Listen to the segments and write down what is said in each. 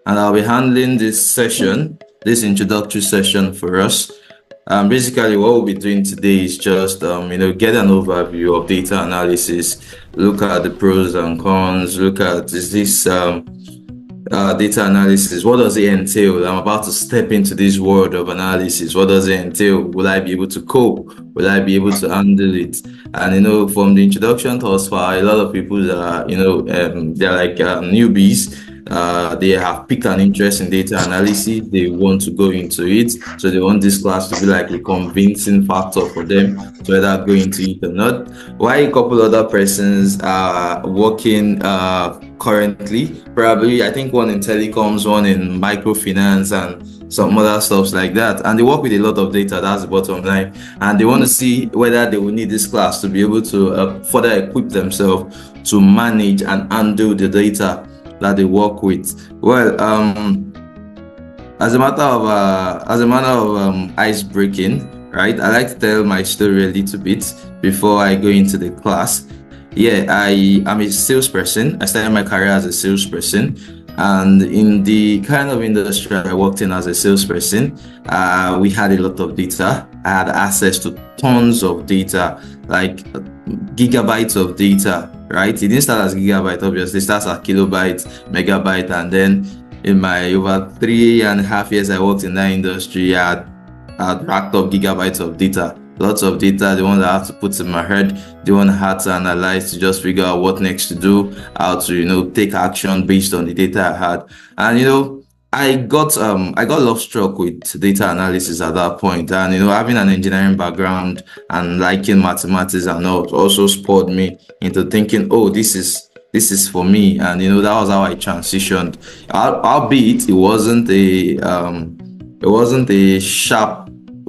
and I'll be handling this session, this introductory session for us. Basically, what we'll be doing today is just, get an overview of data analysis, look at the pros and cons, look at this data analysis. What does it entail? I'm about to step into this world of analysis. What does it entail? Will I be able to cope? Will I be able to handle it? And from the introduction thus far, a lot of people that they're like newbies. They have picked an interest in data analysis. They want to go into it. So they want this class to be like a convincing factor for them to either go into it or not. Why a couple other persons are working currently, probably I think one in telecoms, one in microfinance, and some other stuff like that. And they work with a lot of data. That's the bottom line. And they want to see whether they will need this class to be able to further equip themselves to manage and handle the data that they work with. Well, as a matter of ice breaking, right? I like to tell my story a little bit before I go into the class. Yeah, I am a salesperson. I started my career as a salesperson, and in the kind of industry I worked in as a salesperson, we had a lot of data. I had access to tons of data, like gigabytes of data, right? It didn't start as gigabyte, obviously. It starts at kilobyte, megabyte, and then in my over 3.5 years I worked in that industry, I had racked up gigabytes of data. Lots of data, the one that I have to put in my head, the one I had to analyze to just figure out what next to do, how to, take action based on the data I had. And, I got love struck with data analysis at that point. And, having an engineering background and liking mathematics and all also spurred me into thinking, oh, this is for me. And, that was how I transitioned. Albeit it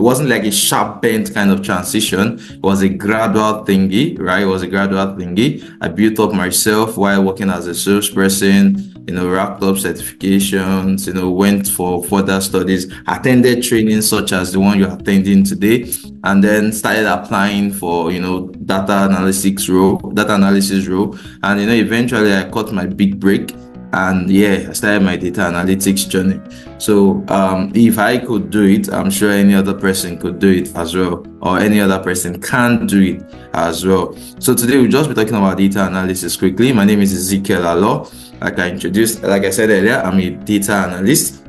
wasn't like a sharp bent kind of transition. It was a gradual thingy, right? It was a gradual thingy. I built up myself while working as a salesperson, racked up certifications, went for further studies, attended trainings such as the one you're attending today, and then started applying for, data analysis role. And, eventually I caught my big break. And I started my data analytics journey. So if I could do it, I'm sure any other person could do it as well, or any other person can do it as well. So today we'll just be talking about data analysis quickly. My name is Ezekiel Alo. Like I said earlier, I'm a data analyst.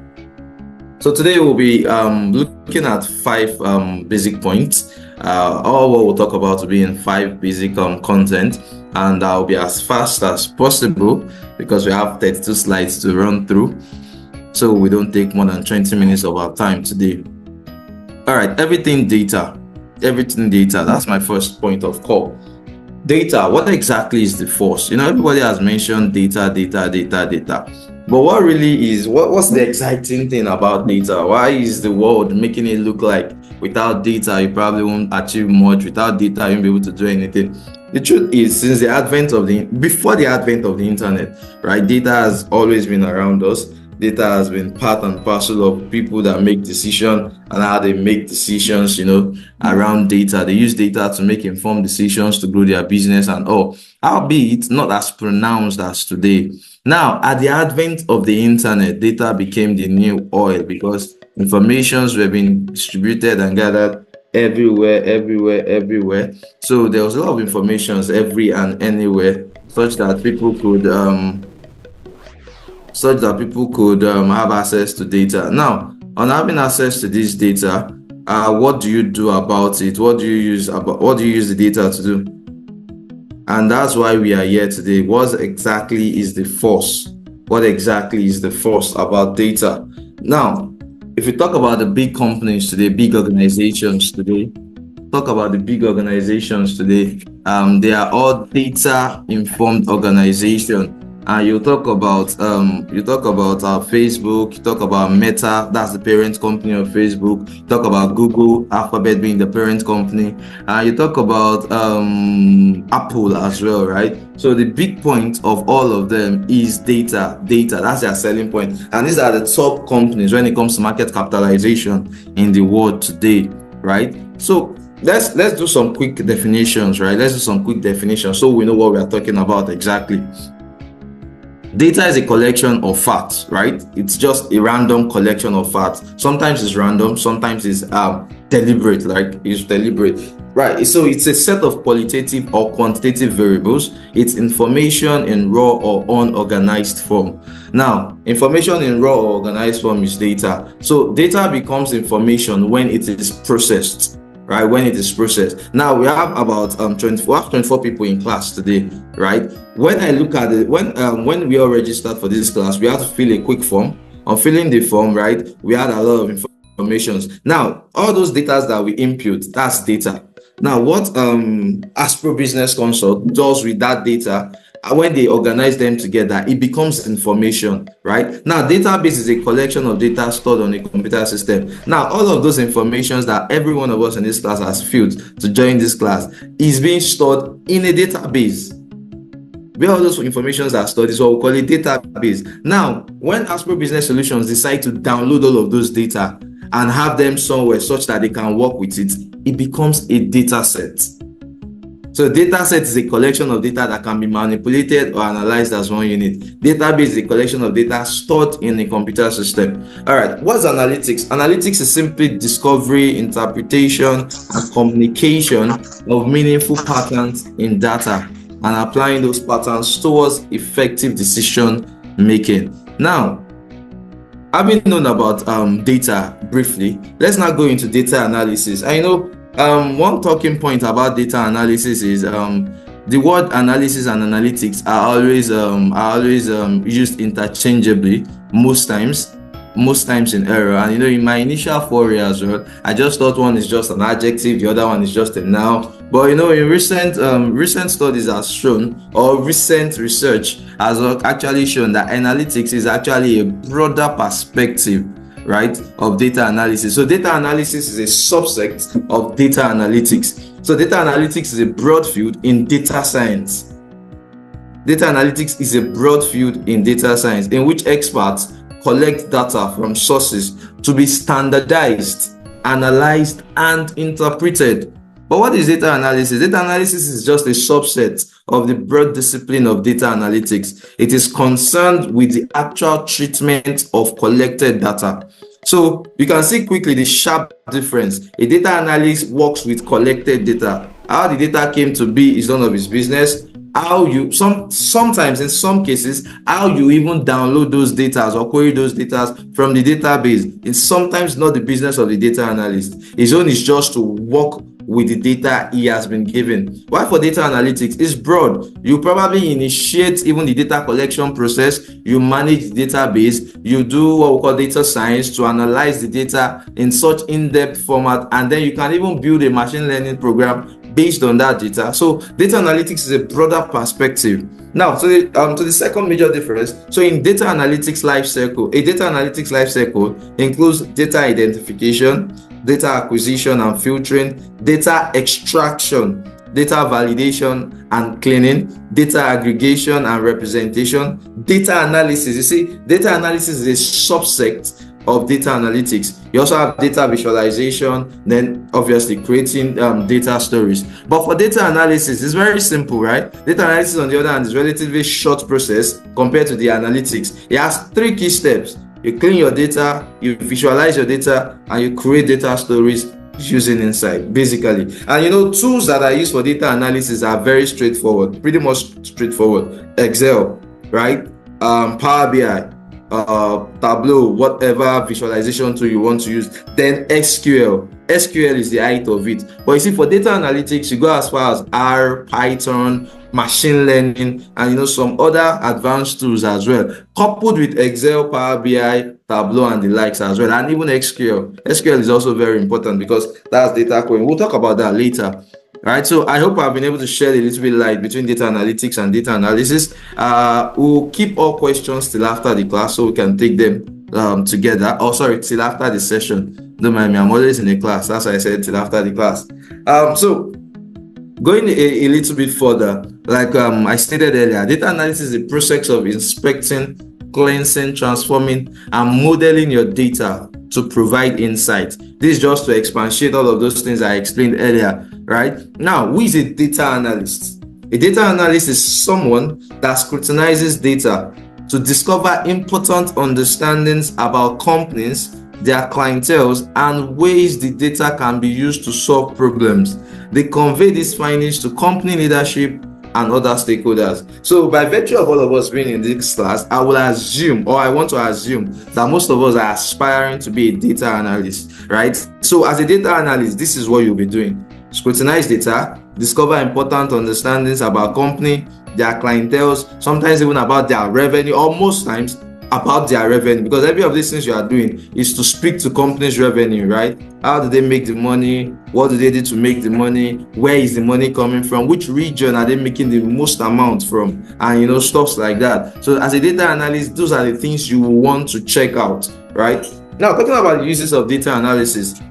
So today we'll be looking at 5 basic points. All what we'll talk about will be in 5 basic content, and I'll be as fast as possible because we have 32 slides to run through, so we don't take more than 20 minutes of our time today. All right, everything data. That's my first point of call. Data, what exactly is the force? Everybody has mentioned data. But what really is, what's the exciting thing about data? Why is the world making it look like without data, you probably won't achieve much? Without data, you won't be able to do anything. The truth is, since before the advent of the internet, right, data has always been around us. Data has been part and parcel of people that make decisions and how they make decisions, around data. They use data to make informed decisions to grow their business and all, albeit not as pronounced as today. Now, at the advent of the internet, data became the new oil because informations were being distributed and gathered everywhere. So there was a lot of informations every and anywhere, such that people could have access to data. Now, on having access to this data, what do you do about it? What do you use the data to do? And that's why we are here today. What exactly is the force? What exactly is the force about data? Now, if we talk about the big companies today, big organizations today, they are all data-informed organizations. And you talk about Facebook, you talk about Meta, that's the parent company of Facebook, you talk about Google, Alphabet being the parent company, and you talk about Apple as well, right? So the big point of all of them is data. That's their selling point. And these are the top companies when it comes to market capitalization in the world today, right? So let's do some quick definitions, right? So we know what we are talking about exactly. Data is a collection of facts, right? It's just a random collection of facts. Sometimes it's random, sometimes it's deliberate, like it's deliberate, right? So it's a set of qualitative or quantitative variables. It's information in raw or unorganized form. Now, information in raw or organized form is data. So data becomes information when it is processed, right? When it is processed. Now we have about 24 people in class today, right? When I look at it, when we all registered for this class, we had to fill a quick form. On filling the form, right, we had a lot of information. Now, all those data that we input, that's data. Now, what Aspro Business Consult does with that data, when they organize them together, it becomes information, right? Now, database is a collection of data stored on a computer system. Now, all of those informations that every one of us in this class has filled to join this class is being stored in a database. Where all those informations are stored is what we call a database. Now, when Aspro Business Solutions decide to download all of those data and have them somewhere such that they can work with it, it becomes a data set. So data set is a collection of data that can be manipulated or analyzed as one unit. Database is a collection of data stored in a computer system. All right, what's analytics? Analytics is simply discovery, interpretation, and communication of meaningful patterns in data and applying those patterns towards effective decision making. Now, having known about data briefly, let's now go into data analysis. I know one talking point about data analysis is the word analysis and analytics are always used interchangeably most times in error. And in my initial foray as well, I just thought one is just an adjective, the other one is just a noun. But in recent studies has shown, or recent research has actually shown, that analytics is actually a broader perspective, right, of data analysis. So data analysis is a subset of data analytics. So data analytics is a broad field in data science. Data analytics is a broad field in data science in which experts collect data from sources to be standardized, analyzed, and interpreted. But what is data analysis? Data analysis is just a subset of the broad discipline of data analytics. It is concerned with the actual treatment of collected data. So you can see quickly the sharp difference. A data analyst works with collected data. How the data came to be is none of his business. How you sometimes in some cases how you even download those data or query those data from the database, it's sometimes not the business of the data analyst. His own is just to work with the data he has been given. While for data analytics, it's broad. You probably initiate even the data collection process, you manage the database, you do what we call data science to analyze the data in such in-depth format, and then you can even build a machine learning program based on that data. So data analytics is a broader perspective. Now, to the second major difference. So in data analytics life cycle, a data analytics life cycle includes data identification, data acquisition and filtering, data extraction, data validation and cleaning, data aggregation and representation, data analysis. You see, data analysis is a subset of data analytics. You also have data visualization, then obviously creating data stories. But for data analysis, it's very simple, right? Data analysis, on the other hand, is relatively short process compared to the analytics. It has 3 key steps. You clean your data, you visualize your data, and you create data stories using insight, basically. And tools that are used for data analysis are very straightforward, pretty much straightforward. Excel, right? Power BI, Tableau, whatever visualization tool you want to use. Then SQL is the height of it. But you see, for data analytics, you go as far as R, Python, machine learning, and some other advanced tools as well, coupled with Excel, Power BI, Tableau, and the likes as well. And even SQL is also very important because that's data querying. We'll talk about that later. All right, so I hope I've been able to shed a little bit light between data analytics and data analysis. We'll keep all questions till after the class so we can take them together. Till after the session. Don't mind me, I'm always in the class. That's why I said till after the class. So going a little bit further, like I stated earlier, data analysis is the process of inspecting, cleansing, transforming, and modeling your data to provide insight. This is just to expatiate all of those things I explained earlier, right? Now, who is a data analyst? A data analyst is someone that scrutinizes data to discover important understandings about companies, their clientele, and ways the data can be used to solve problems. They convey these findings to company leadership and other stakeholders. So by virtue of all of us being in this class, I will assume, or I want to assume, that most of us are aspiring to be a data analyst, right? So as a data analyst, this is what you'll be doing. Scrutinize data, discover important understandings about company, their clientele, sometimes even about their revenue, or most times about their revenue, because every of these things you are doing is to speak to companies' revenue, right? How do they make the money? What do they do to make the money? Where is the money coming from? Which region are they making the most amount from? And stuff like that. So as a data analyst, those are the things you want to check out, right? Now, talking about the uses of data analysis.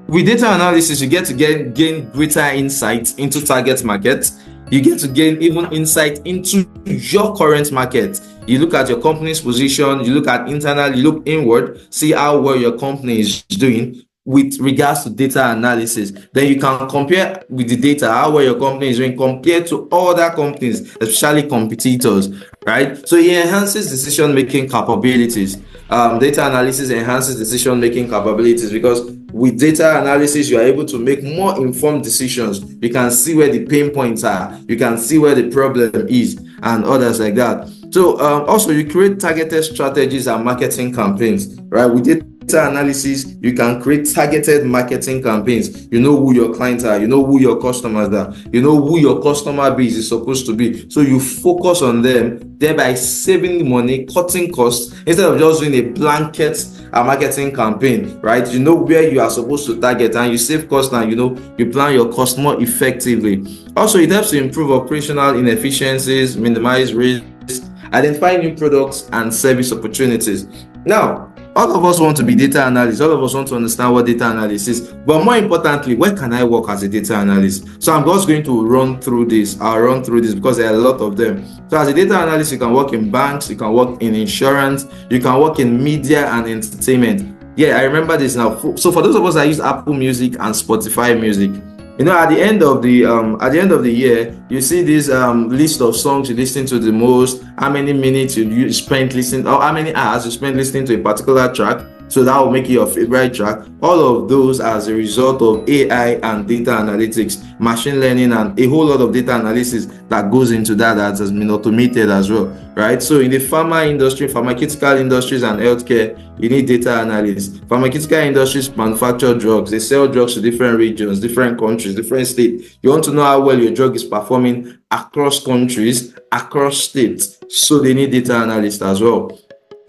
With data analysis, you get to gain greater insight into target markets. You get to gain even insight into your current market. You look at your company's position, you look at internal, you look inward, see how well your company is doing with regards to data analysis. Then you can compare with the data how well your company is doing compared to other companies, especially competitors, right? So it enhances decision-making capabilities. Data analysis enhances decision-making capabilities because with data analysis, you are able to make more informed decisions. You can see where the pain points are. You can see where the problem is and others like that. So also you create targeted strategies and marketing campaigns, right? With data analysis, you can create targeted marketing campaigns. You know who your clients are. You know who your customers are. You know who your customer base is supposed to be. So you focus on them, thereby saving money, cutting costs, instead of just doing a blanket marketing campaign, right? You know where you are supposed to target and you save cost, and you plan your cost more effectively. Also, it helps to improve operational inefficiencies, minimize risk, identify new products and service opportunities. Now, all of us want to be data analysts. All of us want to understand what data analysis is. But more importantly, where can I work as a data analyst? So I'm just going to run through this. I'll run through this because there are a lot of them. So as a data analyst, you can work in banks, you can work in insurance, you can work in media and entertainment. Yeah, I remember this now. So for those of us that use Apple Music and Spotify Music, at the end of the year, you see this list of songs you listen to the most, how many minutes you spent listening, or how many hours you spent listening to a particular track. So that will make it your favorite track. All of those as a result of AI and data analytics, machine learning, and a whole lot of data analysis that goes into that has been automated as well, right? So in the pharma industry, pharmaceutical industries and healthcare, you need data analysts. Pharmaceutical industries manufacture drugs. They sell drugs to different regions, different countries, different states. You want to know how well your drug is performing across countries, across states. So they need data analysts as well.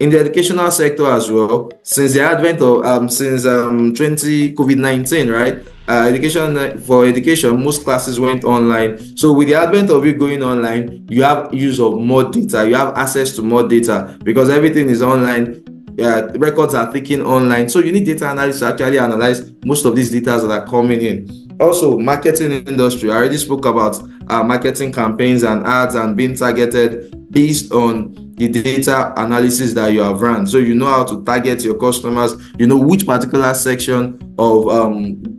In the educational sector as well, since the advent of COVID-19, right? Education, most classes went online. So with the advent of it going online, you have use of more data. You have access to more data because everything is online. Records are taken online. So you need data analysts to actually analyze most of these data that are coming in. Also, marketing industry. I already spoke about marketing campaigns and ads and being targeted based on the data analysis that you have run. So you know how to target your customers. You know which particular section of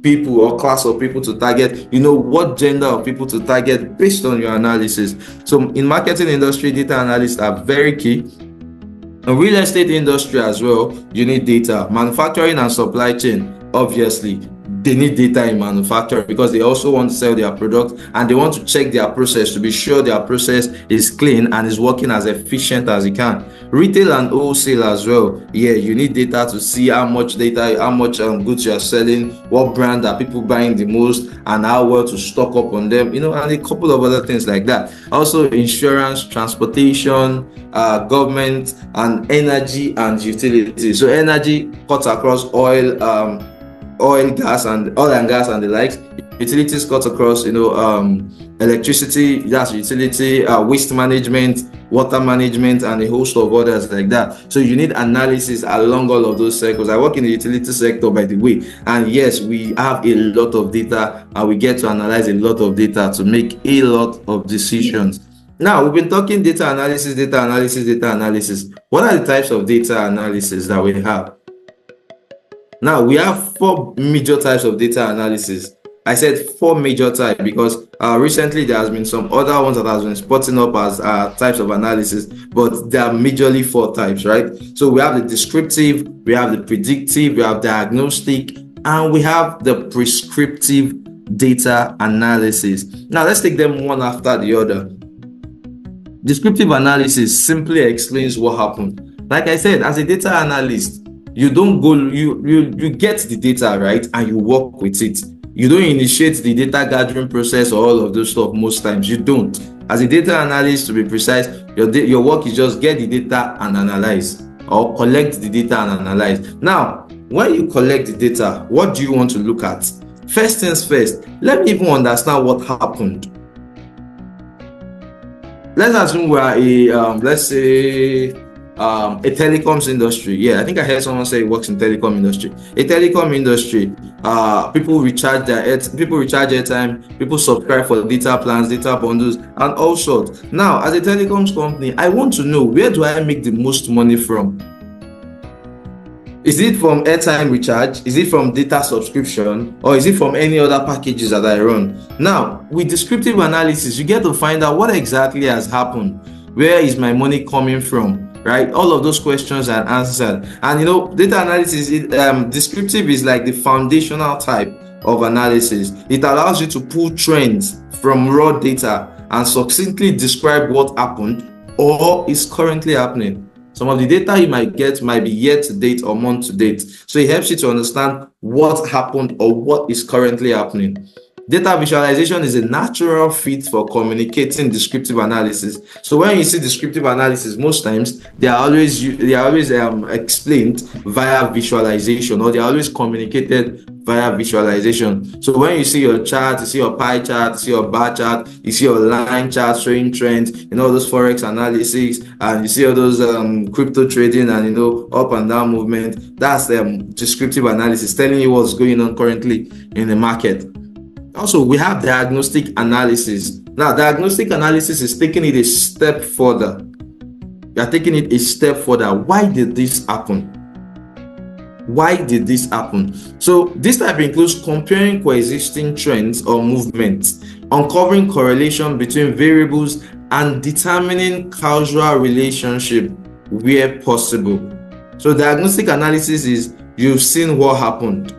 people or class of people to target. You know what gender of people to target based on your analysis. So in marketing industry, data analysts are very key. In real estate industry as well, you need data. Manufacturing and supply chain, obviously, they need data in manufacturing because they also want to sell their product and they want to check their process to be sure their process is clean and is working as efficient as it can. Retail and wholesale as well. Yeah, you need data to see how much goods you are selling, what brand are people buying the most, and how well to stock up on them, and a couple of other things like that. Also, insurance, transportation, government, and energy and utilities. So energy cuts across oil and gas and the likes. Utilities cut across electricity, that's utility, waste management, water management, and a host of others like that. So you need analysis along all of those circles. I work in the utility sector, by the way, and yes, we have a lot of data and we get to analyze a lot of data to make a lot of decisions. Now, we've been talking data analysis. What are the types of data analysis that we have? Now, we have 4 major types of data analysis. I said four major types because recently there has been some other ones that has been spotting up as types of analysis, but there are majorly four types, right? So we have the descriptive, we have the predictive, we have diagnostic, and we have the prescriptive data analysis. Now let's take them one after the other. Descriptive analysis simply explains what happened. Like I said, as a data analyst, you don't go, you get the data, right, and you work with it. You don't initiate the data gathering process or all of those stuff most times. You don't. As a data analyst, to be precise, your work is just get the data and analyze, or collect the data and analyze. Now, when you collect the data, what do you want to look at? First things first, let me even understand what happened. Let's assume we are let's say a telecoms industry. Yeah, I think I heard someone say it works in telecom industry. A telecom industry, people recharge airtime, people subscribe for data plans, data bundles, and all sorts. Now, as a telecoms company, I want to know, where do I make the most money from? Is it from airtime recharge? Is it from data subscription? Or is it from any other packages that I run? Now, with descriptive analysis, you get to find out what exactly has happened. Where is my money coming from? Right? All of those questions are answered. And data analysis, descriptive is like the foundational type of analysis. It allows you to pull trends from raw data and succinctly describe what happened or is currently happening. Some of the data you might get might be year to date or month to date. So it helps you to understand what happened or what is currently happening. Data visualization is a natural fit for communicating descriptive analysis. So when you see descriptive analysis, most times they are always explained via visualization, or they are always communicated via visualization. So when you see your chart, you see your pie chart, you see your bar chart, you see your line chart showing trends, those forex analysis, and you see all those crypto trading and up and down movement. That's descriptive analysis, telling you what's going on currently in the market. Also, we have diagnostic analysis. Now, diagnostic analysis is taking it a step further. You are taking it a step further. Why did this happen? Why did this happen? So this type includes comparing coexisting trends or movements, uncovering correlation between variables, and determining causal relationship where possible. So diagnostic analysis is, you've seen what happened.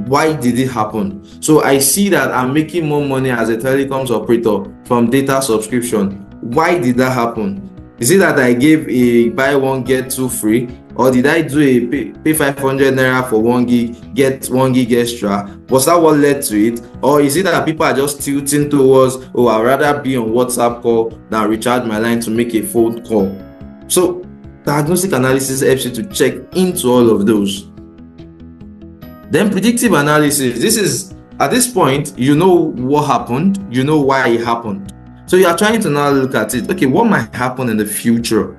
Why did it happen? So I see that I'm making more money as a telecoms operator from data subscription. Why did that happen? Is it that I gave a buy one get two free, or did I do a pay 500 naira for 1 gig, get 1 gig extra? Was that what led to it? Or is it that people are just tilting towards, I'd rather be on WhatsApp call than recharge my line to make a phone call? So diagnostic analysis helps you to check into all of those. Then predictive analysis, this is, at this point, you know what happened, you know why it happened. So you are trying to now look at it, okay, what might happen in the future?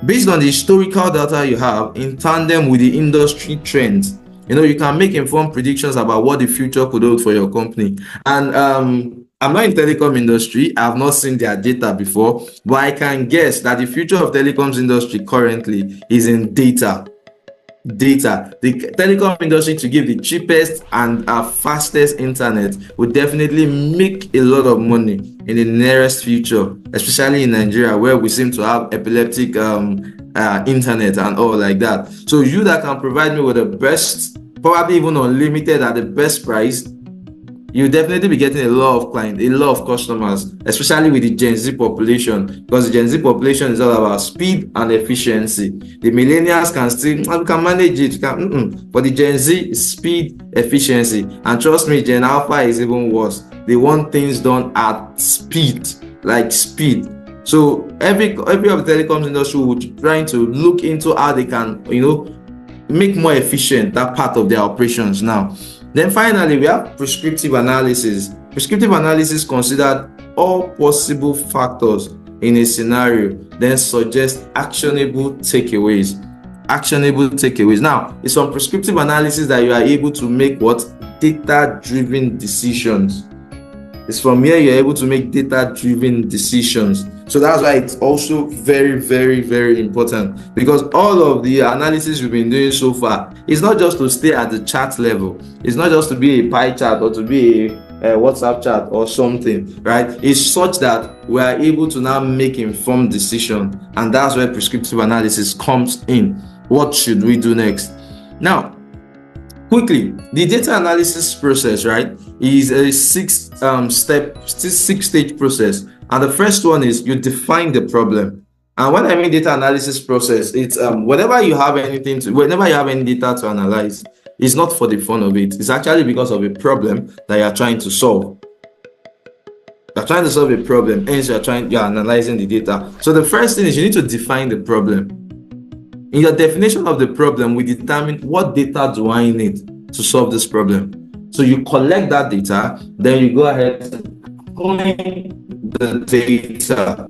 Based on the historical data you have in tandem with the industry trends, you can make informed predictions about what the future could hold for your company. And I'm not in telecom industry, I have not seen their data before, but I can guess that the future of telecoms industry currently is in data. The telecom industry, to give the cheapest and fastest internet, would definitely make a lot of money in the nearest future, especially in Nigeria, where we seem to have epileptic internet and all like that. So you that can provide me with the best, probably even unlimited at the best price, you'll definitely be getting a lot of clients, a lot of customers, especially with the Gen Z population, because the Gen Z population is all about speed and efficiency. The millennials we can manage it, but the Gen Z is speed, efficiency, and trust me, Gen Alpha is even worse. They want things done at speed, like speed. So every of the telecoms industry will be trying to look into how they can, make more efficient that part of their operations now. Then finally, we have prescriptive analysis. Prescriptive analysis considers all possible factors in a scenario, then suggests actionable takeaways. Now, it's from prescriptive analysis that you are able to make data-driven decisions. It's from here you're able to make data-driven decisions. So that's why it's also very, very, very important, because all of the analysis we've been doing so far is not just to stay at the chart level. It's not just to be a pie chart or to be a WhatsApp chat or something, right? It's such that we are able to now make informed decision, and that's where prescriptive analysis comes in. What should we do next? Now, quickly, the data analysis process, right, is a six stage process. And the first one is you define the problem. And when I mean data analysis process, it's whenever you have any data to analyze, it's not for the fun of it. It's actually because of a problem that you are trying to solve. You're trying to solve a problem, hence you're analyzing the data. So the first thing is you need to define the problem. In your definition of the problem, we determine what data do I need to solve this problem. So you collect that data, then you go ahead and clean the data,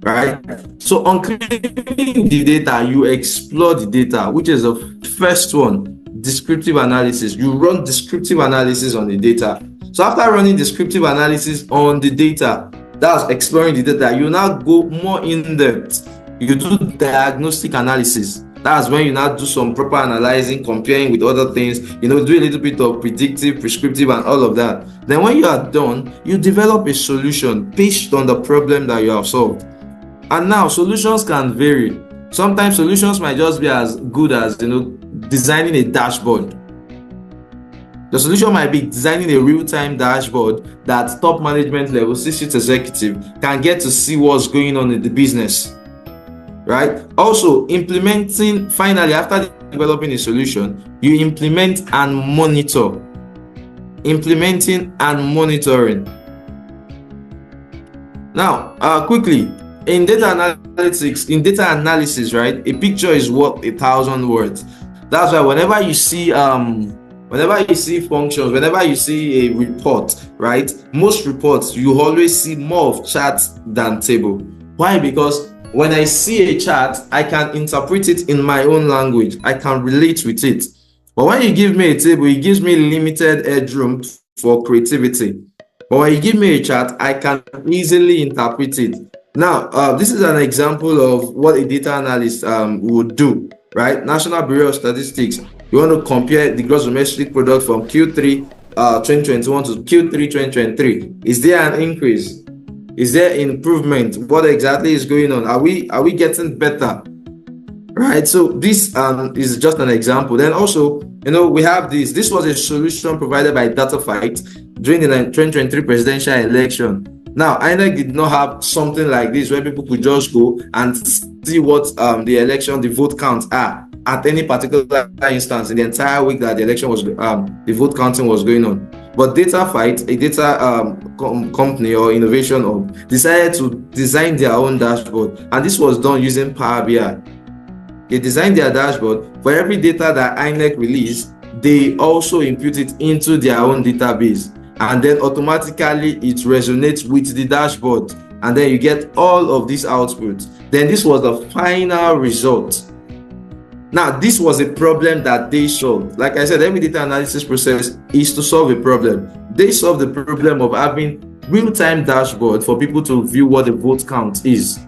right? So on cleaning the data, you explore the data, which is the first one, descriptive analysis. You run descriptive analysis on the data. So after running descriptive analysis on the data, that's exploring the data, you now go more in depth. You do diagnostic analysis. That's when you now do some proper analyzing, comparing with other things, do a little bit of predictive, prescriptive, and all of that. Then when you are done, you develop a solution based on the problem that you have solved. And now solutions can vary. Sometimes solutions might just be as good as, designing a dashboard. The solution might be designing a real-time dashboard that top management level, C-suite executive can get to see what's going on in the business. Right? Also, implementing, finally, after developing a solution, you implement and monitor. Implementing and monitoring. Now, quickly, in data analysis, right, a picture is worth 1,000 words. That's why whenever you see functions, whenever you see a report, right, most reports, you always see more of charts than table. Why? Because when I see a chart, I can interpret it in my own language. I can relate with it. But when you give me a table, it gives me limited headroom for creativity. But when you give me a chart, I can easily interpret it. Now, this is an example of what a data analyst would do, right? National Bureau of Statistics. You want to compare the gross domestic product from Q3 2021 to Q3 2023. Is there an increase? Is there improvement? What exactly is going on? Are we getting better? Right. So this is just an example. Then also, we have this. This was a solution provided by DataFight during the 2023 presidential election. Now, INEC did not have something like this where people could just go and see what the vote counts are at any particular instance in the entire week that the election was, the vote counting was going on. But DataFight, a data company or innovation hub, decided to design their own dashboard, and this was done using Power BI. They designed their dashboard. For every data that INEC released, they also input it into their own database, and then automatically it resonates with the dashboard, and then you get all of these outputs. Then this was the final result. Now, this was a problem that they solved. Like I said, every data analysis process is to solve a problem. They solved the problem of having real-time dashboard for people to view what the vote count is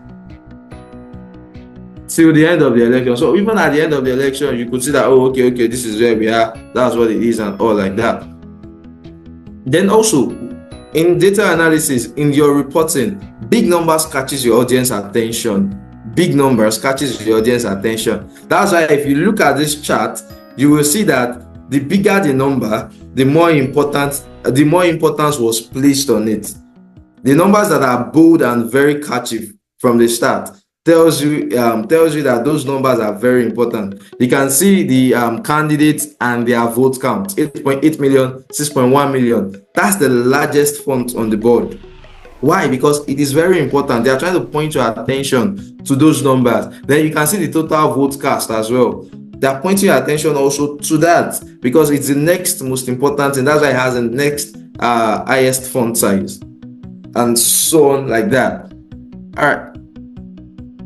till the end of the election. So even at the end of the election, you could see that, okay, this is where we are, that's what it is, and all like that. Then also, in data analysis, in your reporting, big numbers catches your audience attention. Big numbers catches your audience attention. That's why if you look at this chart, you will see that the bigger the number, the more importance was placed on it. The numbers that are bold and very catchy from the start tells you that those numbers are very important. You can see the candidates and their vote count: 8.8 million, 6.1 million. That's the largest font on the board. Why? Because it is very important. They are trying to point your attention to those numbers. Then you can see the total vote cast as well. They are pointing your attention also to that because it's the next most important thing. That's why it has the next highest font size, and so on like that. All right.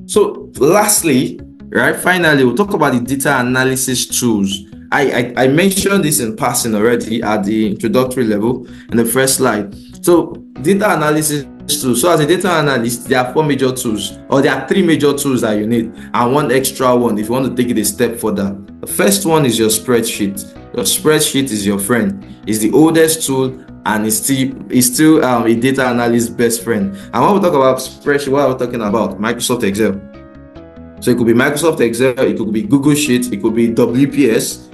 So lastly, right, finally, we'll talk about the data analysis tools. I mentioned this in passing already at the introductory level in the first slide. So data analysis tools. So as a data analyst, there are 4 major tools, or there are 3 major tools that you need, and one extra one if you want to take it a step further. The first one is your spreadsheet. Your spreadsheet is your friend. It's the oldest tool, and it's still a data analyst's best friend. And when we talk about spreadsheet, what are we talking about? Microsoft Excel. So it could be Microsoft Excel, it could be Google Sheets, it could be WPS,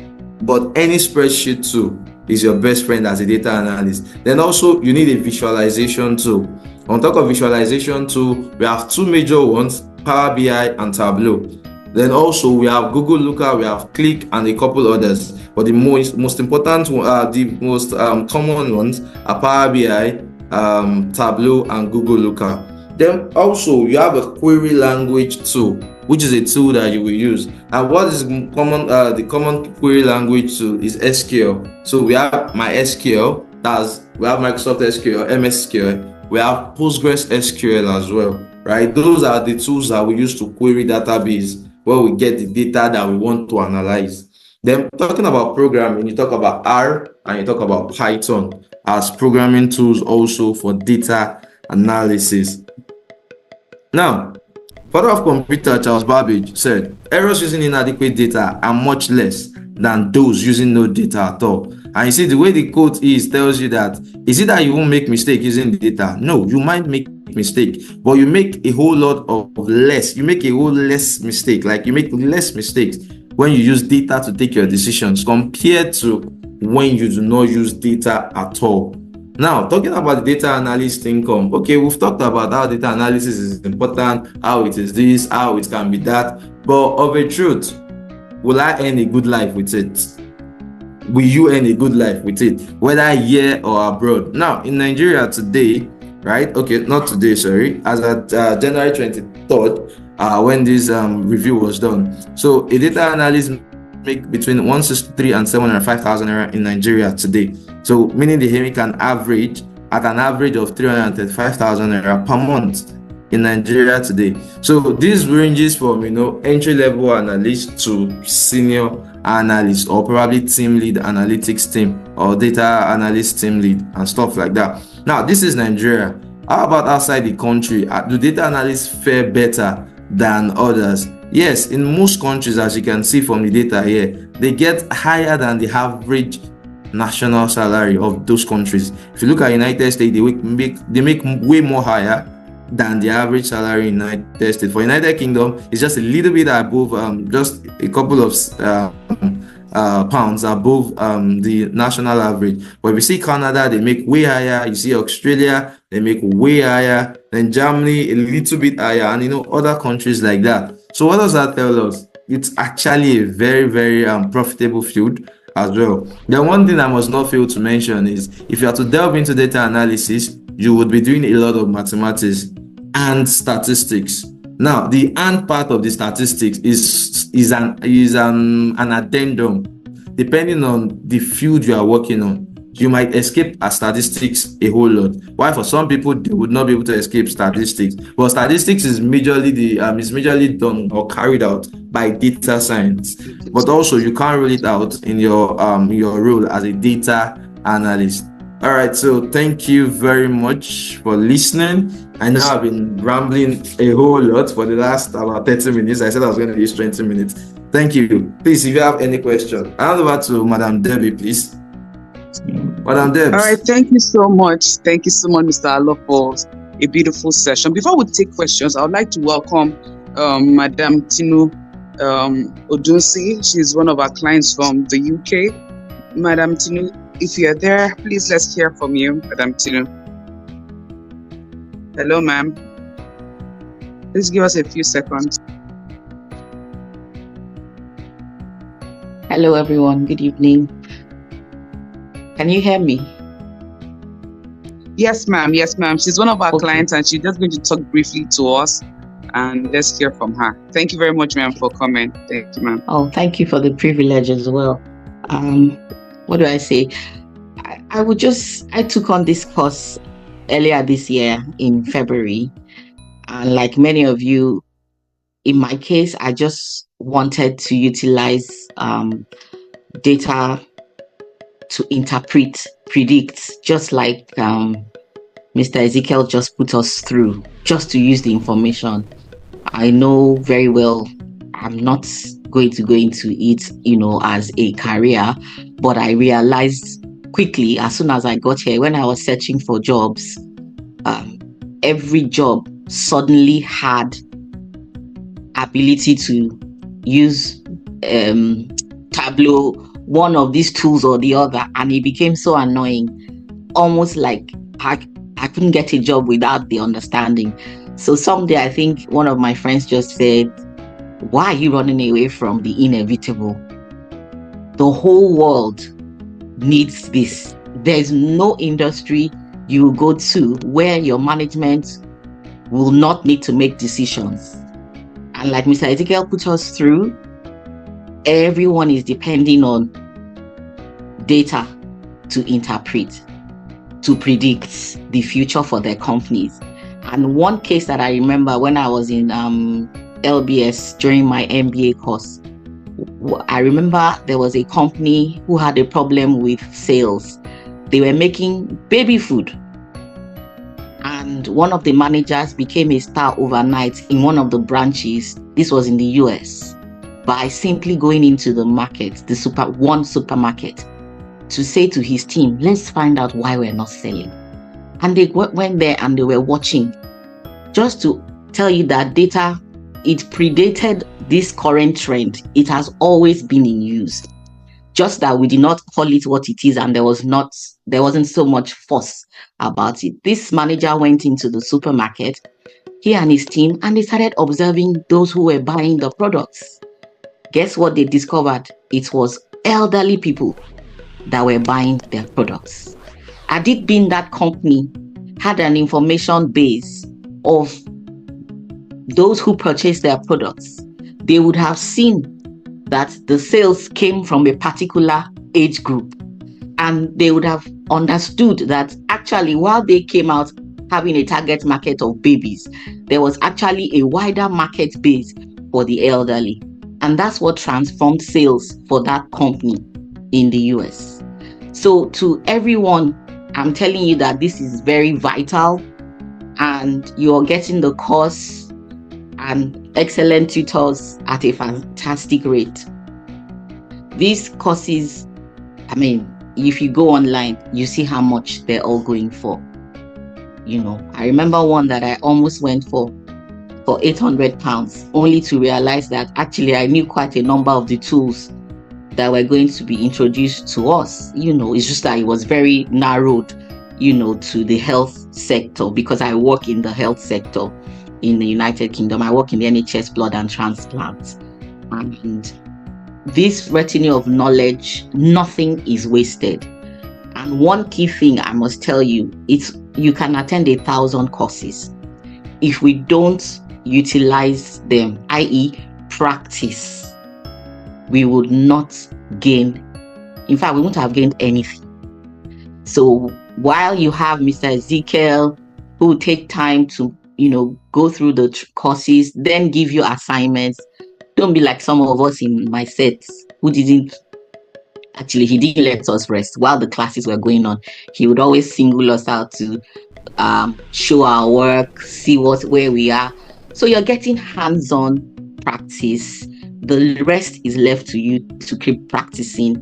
but any spreadsheet tool is your best friend as a data analyst. Then also you need a visualization tool. On top of visualization tool, we have 2 major ones, Power BI and Tableau. Then also we have Google Looker, we have Click, and a couple others. But the most important, the most common ones are Power BI, Tableau, and Google Looker. Then also you have a query language tool, which is a tool that you will use. And what is common? The common query language tool is SQL. So we have MySQL, we have Microsoft SQL, MS SQL, we have Postgres SQL as well, right? Those are the tools that we use to query database, where we get the data that we want to analyze. Then talking about programming, you talk about R and you talk about Python as programming tools also for data analysis. Now, father of computer Charles Babbage said, errors using inadequate data are much less than those using no data at all. And you see, the way the quote tells you that, is it that you won't make mistake using the data? No, you might make mistake, but you make a whole lot of less. You make a whole less mistake, like you make less mistakes when you use data to take your decisions compared to when you do not use data at all. Now, talking about the data analyst income, okay, we've talked about how data analysis is important, how it is this, how it can be that, but of a truth, will I earn a good life with it? Will you earn a good life with it, whether here or abroad? Now, in Nigeria today, right? Okay, not today, sorry, as at January 23rd, when this review was done. So, a data analyst make between 163 and 705,000 naira in Nigeria today. So meaning the can average at an average of 335,000 naira per month in Nigeria today. So this ranges from entry level analyst to senior analyst, or probably team lead analytics team, or data analyst team lead, and stuff like that. Now this is Nigeria. How about outside the country? Do data analysts fare better than others? Yes, in most countries, as you can see from the data here, they get higher than the average national salary of those countries. If you look at United States, they make way more higher than the average salary in United States. For United Kingdom, it's just a little bit above, just a couple of pounds above the national average. But if you see Canada, they make way higher. You see Australia, they make way higher. Then Germany, a little bit higher, and other countries like that. So what does that tell us? It's actually a very, very profitable field as well. The one thing I must not fail to mention is, if you are to delve into data analysis, you would be doing a lot of mathematics and statistics. Now, the and part of the statistics is an addendum. Depending on the field you are working on, you might escape statistics a whole lot. Why for some people they would not be able to escape statistics, but statistics is majorly done or carried out by data science. But also you can't rule it out in your role as a data analyst. All right, so thank you very much for listening. I know I've been rambling a whole lot for the last about 30 minutes. I said I was going to use 20 minutes. Thank you. Please, if you have any question, I'll hand over to Madam Debbie, please. Madam Debs. All right, thank you so much. Thank you so much, Mr. Alo, for a beautiful session. Before we take questions, I would like to welcome Madam Tinu Odunsi. She's one of our clients from the UK. Madam Tinu, if you're there, please let's hear from you, Madam Tinu. Hello, ma'am. Please give us a few seconds. Hello, everyone. Good evening. Can you hear me? Yes, ma'am. Yes, ma'am. She's one of our clients, and she's just going to talk briefly to us, and let's hear from her. Thank you very much, ma'am, for coming. Thank you, ma'am. Oh, thank you for the privilege as well. What do I say? I took on this course earlier this year in February, and like many of you, in my case, I just wanted to utilize data to interpret, predict, just like Mr. Ezekiel just put us through, just to use the information. I know very well I'm not going to go into it, as a career, but I realized quickly as soon as I got here, when I was searching for jobs, every job suddenly had ability to use Tableau, one of these tools or the other, and it became so annoying, almost like I couldn't get a job without the understanding. So someday I think one of my friends just said, why are you running away from the inevitable? The whole world needs this. There's no industry you will go to where your management will not need to make decisions. And like Mr. Ezekiel put us through, everyone is depending on data to interpret, to predict the future for their companies. And one case that I remember when I was in LBS during my MBA course, I remember there was a company who had a problem with sales. They were making baby food. And one of the managers became a star overnight in one of the branches. This was in the US, by simply going into the market, one supermarket, to say to his team, let's find out why we're not selling. And they went there and they were watching. Just to tell you that data, it predated this current trend. It has always been in use. Just that we did not call it what it is, and there wasn't so much fuss about it. This manager went into the supermarket, he and his team, and they started observing those who were buying the products. Guess what they discovered? It was elderly people that were buying their products. Had it been that company had an information base of those who purchased their products, they would have seen that the sales came from a particular age group, and they would have understood that actually while they came out having a target market of babies, there was actually a wider market base for the elderly. And that's what transformed sales for that company in the US. So to everyone, I'm telling you that this is very vital, and you're getting the course and excellent tutors at a fantastic rate. These courses, if you go online, you see how much they're all going for. I remember one that I almost went for £800, only to realize that actually I knew quite a number of the tools that were going to be introduced to us. It's just that it was very narrowed, to the health sector, because I work in the health sector in the United Kingdom. I work in the NHS blood and transplant. And this retinue of knowledge, nothing is wasted. And one key thing I must tell you, you can attend 1,000 courses. If we don't utilize them, i.e. practice, we would not gain. In fact, we won't have gained anything. So while you have Mr. Ezekiel, who will take time to, go through the courses, then give you assignments, don't be like some of us in my sets who he didn't let us rest while the classes were going on. He would always single us out to show our work, see where we are. So you're getting hands-on practice. The rest is left to you to keep practicing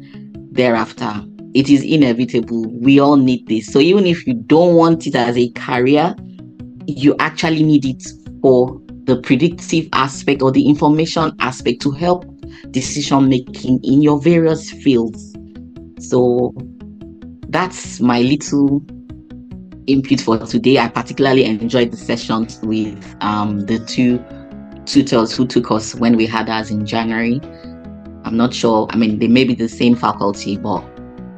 thereafter. It is inevitable. We all need this. So even if you don't want it as a career, you actually need it for the predictive aspect or the information aspect to help decision making in your various fields. So that's my little input for today. I particularly enjoyed the sessions with the two tutors who took us when we had us in January. I'm not sure, they may be the same faculty, but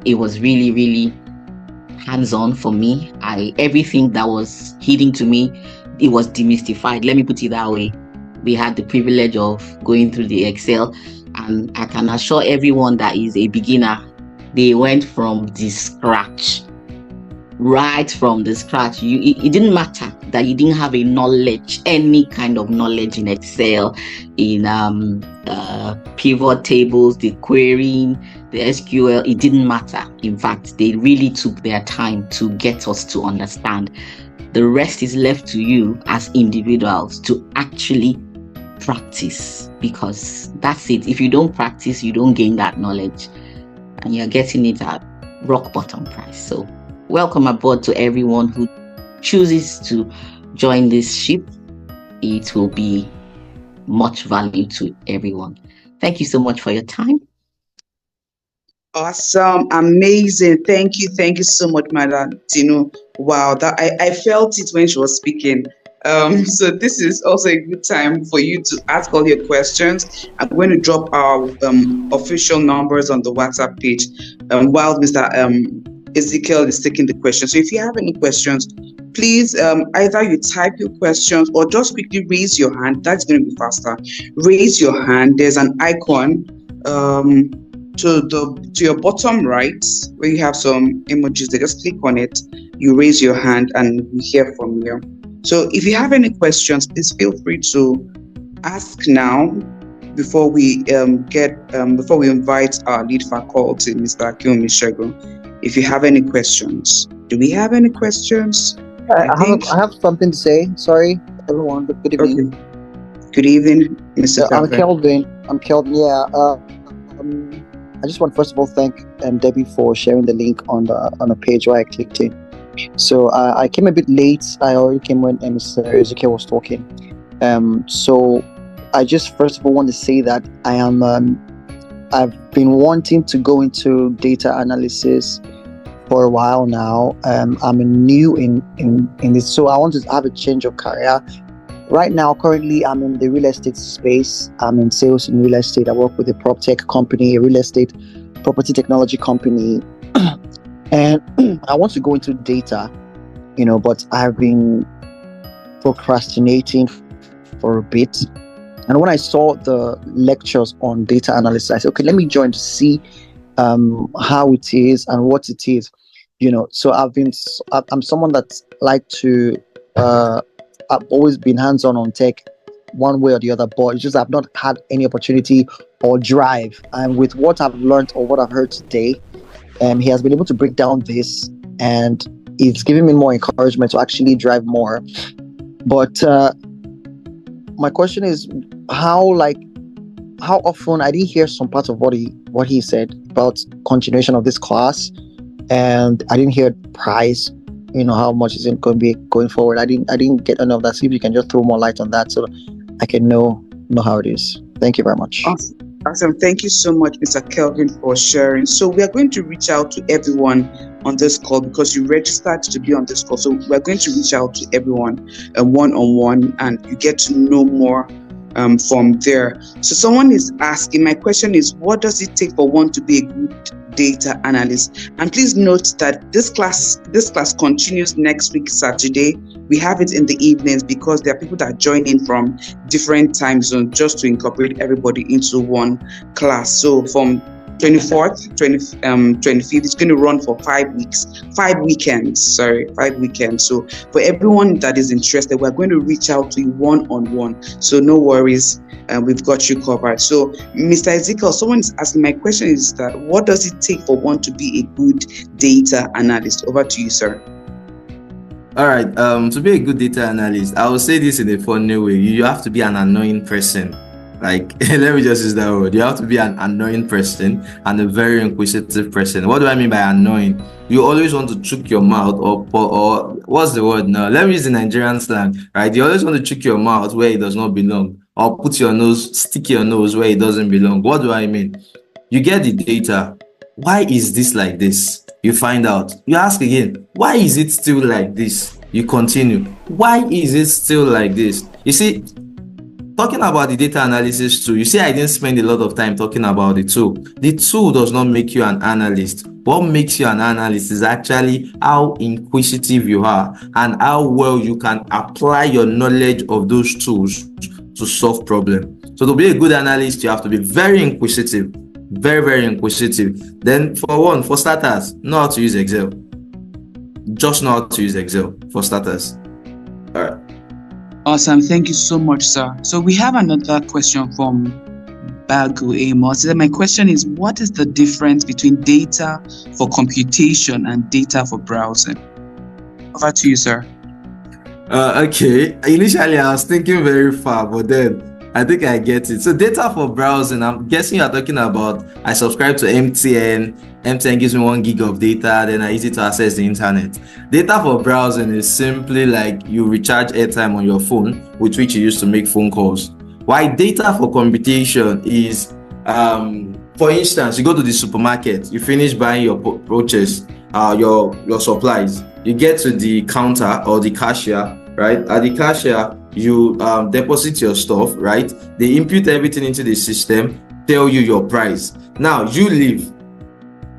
it was really, really hands-on for me. Everything that was hidden to me, it was demystified. Let me put it that way. We had the privilege of going through the Excel, and I can assure everyone that is a beginner, they went from the scratch. Right from the scratch. It didn't matter that you didn't have any kind of knowledge in Excel, in pivot tables, the querying, the SQL. It didn't matter. In fact, they really took their time to get us to understand. The rest is left to you as individuals to actually practice, because that's it. If you don't practice, you don't gain that knowledge, and you're getting it at rock bottom price. So welcome aboard to everyone who chooses to join this ship. It will be much value to everyone. Thank you so much for your time. Awesome, amazing. Thank you so much, Madam Tino. Wow, that I felt it when she was speaking. So this is also a good time for you to ask all your questions. I'm going to drop our official numbers on the WhatsApp page while Mr. Ezekiel is taking the questions. So if you have any questions, please either you type your questions or just quickly raise your hand. That's going to be faster. Raise your hand. There's an icon to your bottom right where you have some emojis. They just click on it. You raise your hand and we hear from you. So if you have any questions, please feel free to ask now before we invite our lead faculty, Mr. Akinwumi Segun. If you have any questions, do we have any questions? I have something to say. Sorry, everyone. Good evening. Okay. Good evening, Mr. I'm Kelvin. Yeah. I just want first of all thank Debbie for sharing the link on the page where I clicked in. So I came a bit late. I already came when Mr. Ezekiel was talking. So I just first of all want to say that I am. I've been wanting to go into data analysis for a while now. I'm new in this, so I want to have a change of career. Right now, currently, I'm in the real estate space. I'm in sales in real estate. I work with a prop tech company, a real estate property technology company. And I want to go into data, but I've been procrastinating for a bit. And when I saw the lectures on data analysis, I said, okay, let me join to see how it is and what it is. So I'm someone that's like to, I've always been hands-on on tech one way or the other, but it's just I've not had any opportunity or drive. And with what I've learned or what I've heard today, he has been able to break down this, and it's giving me more encouragement to actually drive more. But my question is, how often? I didn't hear some parts of what he said about continuation of this class, and I didn't hear price. How much is it going to be going forward? I didn't get any of that. See if you can just throw more light on that so I can know how it is. Thank you very much. Awesome. Thank you so much, Mr. Kelvin, for sharing. So we are going to reach out to everyone on this call because you registered to be on this call. So we're going to reach out to everyone one-on-one, and you get to know more from there. So someone is asking, my question is, what does it take for one to be a good data analyst? And please note that this class continues next week, Saturday. We have it in the evenings because there are people that join in from different time zones just to incorporate everybody into one class. So from 24th, 25th, it's going to run for 5 weekends. So for everyone that is interested, we're going to reach out to you one-on-one. So no worries, we've got you covered. So Mr. Ezekiel, someone is asking, my question is that what does it take for one to be a good data analyst? Over to you, sir. All right. To be a good data analyst, I will say this in a funny way. You have to be an annoying person. Like, let me just use that word. You have to be an annoying person and a very inquisitive person. What do I mean by annoying? You always want to chook your mouth or what's the word now? Let me use the Nigerian slang, right? You always want to chook your mouth where it does not belong, or stick your nose where it doesn't belong. What do I mean? You get the data. Why is this like this? You find out. You ask again, why is it still like this? You continue. Why is it still like this? You see, talking about the data analysis tool, you see, I didn't spend a lot of time talking about the tool. The tool does not make you an analyst. What makes you an analyst is actually how inquisitive you are and how well you can apply your knowledge of those tools to solve problems. So to be a good analyst, you have to be very inquisitive, very, very inquisitive. Then for starters, know how to use Excel. Just know how to use Excel for starters. All right. Awesome. Thank you so much, sir. So we have another question from Bagu Amos. My question is, what is the difference between data for computation and data for browsing? Over to you, sir. Okay. Initially, I was thinking very far, but then I think I get it. So, data for browsing, I'm guessing you're talking about I subscribe to MTN. MTN gives me 1 gig of data, then I use it to access the internet. Data for browsing is simply like you recharge airtime on your phone, with which you use to make phone calls. Why data for computation is, for instance, you go to the supermarket, you finish buying your purchase, your supplies. You get to the counter or the cashier, right? At the cashier, you deposit your stuff, right? They input everything into the system, tell you your price. Now you leave.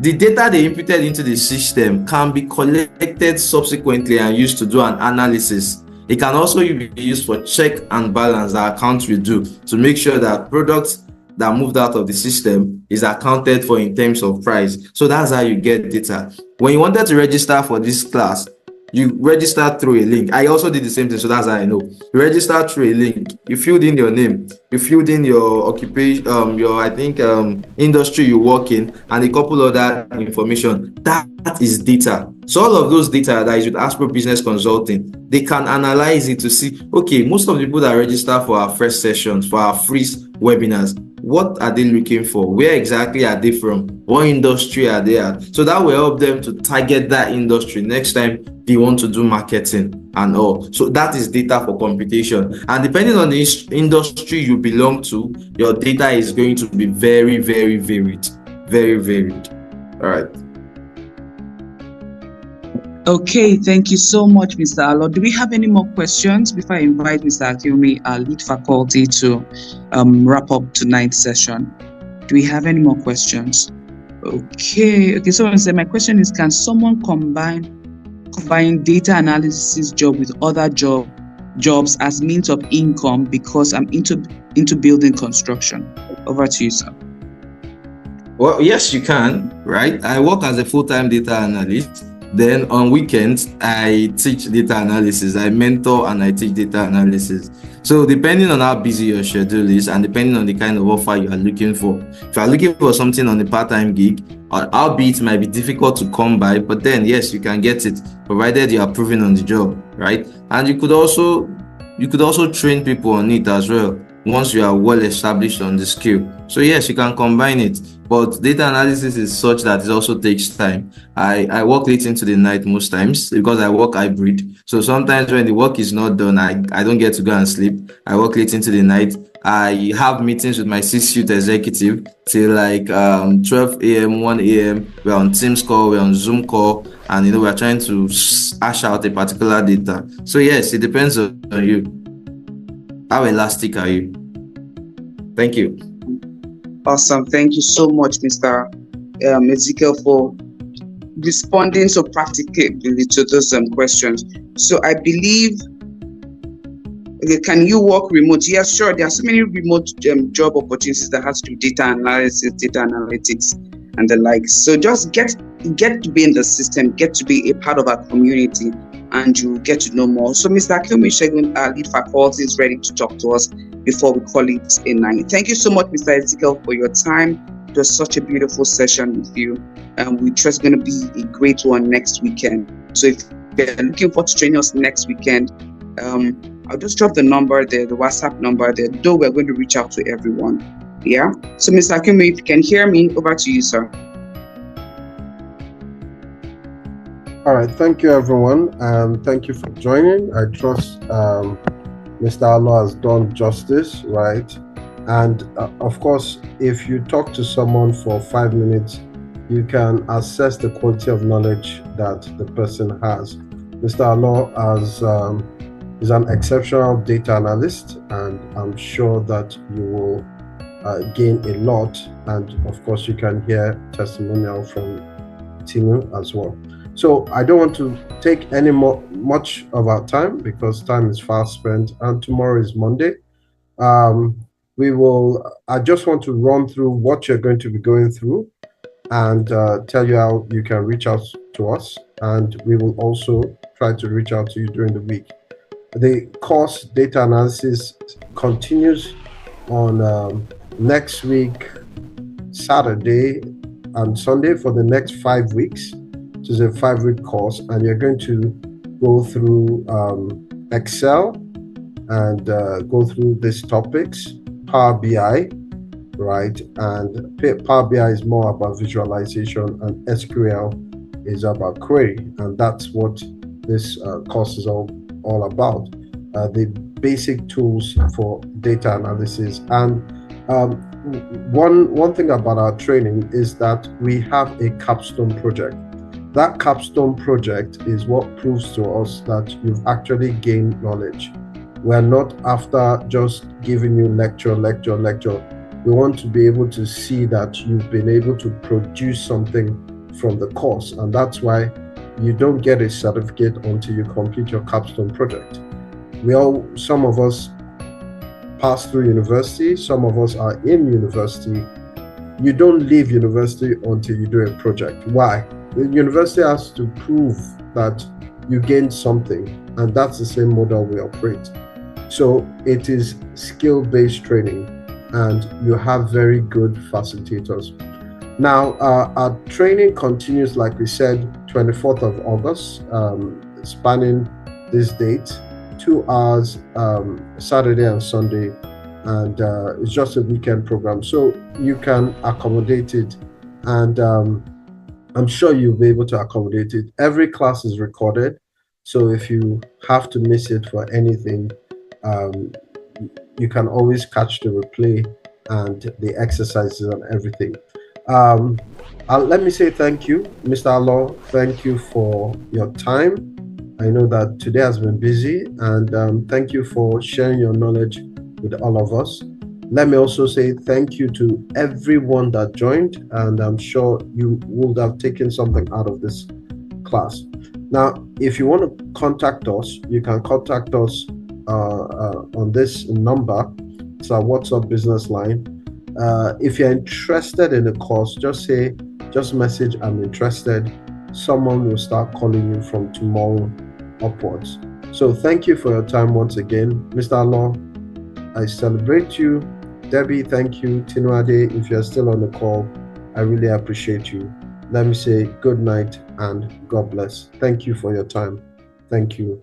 The data they inputted into the system can be collected subsequently and used to do an analysis. It can also be used for check and balance that accounts will do to make sure that products that moved out of the system is accounted for in terms of price. So that's how you get data. When you wanted to register for this class, you registered through a link. I also did the same thing, so that's how I know. You registered through a link. You filled in your name. You filled in your occupation, your I think industry you work in, and a couple other information. That is data. So all of those data that is with Aspro Business Consulting, they can analyze it to see. Okay, most of the people that register for our first sessions, for our free webinars, what are they looking for? Where exactly are they from? What industry are they at? So that will help them to target that industry next time they want to do marketing and all. So that is data for computation. And depending on the industry you belong to, your data is going to be very, very varied. Very varied. All right. Okay, thank you so much, Mr. Alo. Do we have any more questions before I invite Mr. Akiomi, our lead faculty, to wrap up tonight's session? Do we have any more questions? Okay, so my question is, can someone combine data analysis job with other jobs as means of income, because I'm into building construction? Over to you, sir. Well, yes, you can, right? I work as a full-time data analyst. Then on weekends, I teach data analysis. I mentor and I teach data analysis. So depending on how busy your schedule is and depending on the kind of offer you are looking for, if you are looking for something on a part-time gig, albeit it might be difficult to come by, but then yes, you can get it provided you are proven on the job, right? And you could also train people on it as well once you are well established on the skill. So yes, you can combine it. But data analysis is such that it also takes time. I work late into the night most times because I work hybrid. So sometimes when the work is not done, I don't get to go and sleep. I work late into the night. I have meetings with my C-suite executive till like 12 a.m., 1 a.m. We're on Teams call, we're on Zoom call, and we're trying to hash out a particular data. So yes, it depends on you. How elastic are you? Thank you. Awesome. Thank you so much, Mr. Ezekiel, for responding so practically to those questions. So I believe, can you work remote? Yes, sure. There are so many remote job opportunities that has to do data analysis, data analytics, and the like. So just get to be in the system, get to be a part of our community, and you get to know more. So Mr. Akiomi Shegun, our lead faculty, is ready to talk to us before we call it a night. Thank you so much, Mr. Ezekiel, for your time. It was such a beautiful session with you. We trust it's going to be a great one next weekend. So if you're looking forward to joining us next weekend, I'll just drop the number there, the WhatsApp number there, though we're going to reach out to everyone. Yeah. So Mr. Akiomi, if you can hear me, over to you, sir. All right, thank you, everyone. Thank you for joining. I trust Mr. Alo has done justice, right? And of course, if you talk to someone for 5 minutes, you can assess the quality of knowledge that the person has. Mr. Alo is an exceptional data analyst, and I'm sure that you will gain a lot. And of course, you can hear testimonial from Tinu as well. So I don't want to take any much of our time because time is fast spent, and tomorrow is Monday. I just want to run through what you're going to be going through and tell you how you can reach out to us, and we will also try to reach out to you during the week. The course data analysis continues on next week, Saturday and Sunday for the next 5 weeks. It is a 5-week course, and you're going to go through Excel and go through these topics. Power BI, right? And Power BI is more about visualization, and SQL is about query, and that's what this course is all about. The basic tools for data analysis. And one thing about our training is that we have a capstone project. That capstone project is what proves to us that you've actually gained knowledge. We're not after just giving you lecture. We want to be able to see that you've been able to produce something from the course, and that's why you don't get a certificate until you complete your capstone project. Some of us pass through university, some of us are in university. You don't leave university until you do a project. Why? The university has to prove that you gained something, and that's the same model we operate. So it is skill-based training, and you have very good facilitators. Now, our training continues, like we said, 24th of August, spanning this date, 2 hours, Saturday and Sunday, and it's just a weekend program, so you can accommodate it, and I'm sure you'll be able to accommodate it. Every class is recorded, so if you have to miss it for anything, you can always catch the replay and the exercises and everything. Let me say thank you, Mr. Alo. Thank you for your time. I know that today has been busy, and thank you for sharing your knowledge with all of us. Let me also say thank you to everyone that joined, and I'm sure you would have taken something out of this class. Now, if you want to contact us, you can contact us on this number. It's our WhatsApp business line. If you're interested in the course, just message "I'm interested." Someone will start calling you from tomorrow upwards. So thank you for your time once again, Mr. Alo. I celebrate you. Debbie, thank you. Tinuade, if you're still on the call, I really appreciate you. Let me say good night and God bless. Thank you for your time. Thank you.